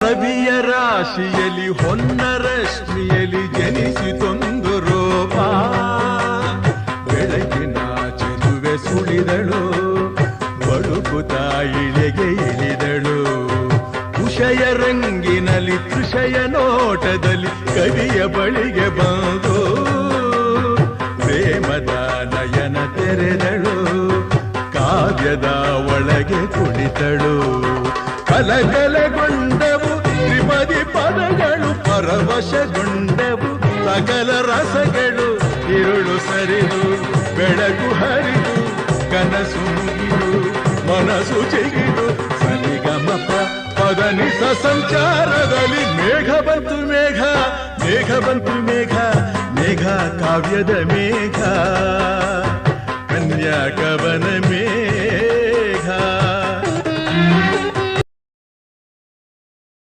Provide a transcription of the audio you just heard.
ಸವಿಯ ರಾಶಿಯಲ್ಲಿ ಹೊನ್ನರಶ್ಮಿಯಲ್ಲಿ ಜನಿಸಿತೊಂದು ರೂಪ. ಬೆಳಗಿನ ಚೆಲುವೆ ಸುಳಿದಳು, ಬಳುಕುತ ಇಳೆಗೆ ಇಳಿದಳು. ಉಷಯ ರಂಗಿನಲ್ಲಿ ತೃಷಯ ನೋಟದಲ್ಲಿ ಕವಿಯ ಬಳಿಗೆ ಬಂದು ಪ್ರೇಮದ ನಯನ ತೆರೆದಳು, ಕಾವ್ಯದ ಒಳಗೆ ಕುಳಿತಳು. ಕಲಕಲಗೊಂಡವು ತ್ರಿಪದಿ ಪದಗಳು, ಪರವಶಗೊಂಡವು ಸಕಲ ರಸಗಳು. ഇരുಳು ಸರಿದು ಬೆಳಕು ಹರಿದು ಕನಸು ಮುಗಿದು ಮನಸ್ಸು ಚಿಗಿದು ಸರಿಗಮಪ ಪದನಿಸ ಸಂಚಾರದಲ್ಲಿ ಮೇಘ ಬಂತು ಮೇಘ, ಮೇಘ ಬಂತು ಮೇಘ, ಮೇಘ ಕಾವ್ಯದ ಮೇಘ, ಕನ್ಯಾ ಕವನ ಮೇಘ.